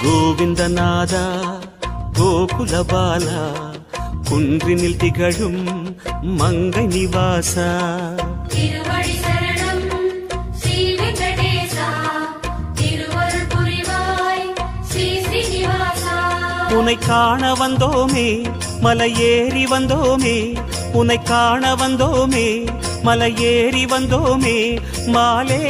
கோவிந்தநாதா கோகுலபாலா குன்றினில் திகழும் மங்கை நிவாசா திருவடி சரணம் ஸ்ரீ வெங்கடேசா திருவருள் புரிவாய் ஸ்ரீ ஸ்ரீனிவாசா உனை காண வந்தோமே மலையேறி வந்தோமே உனை காண வந்தோமே மலையேறி வந்தோமே மாலே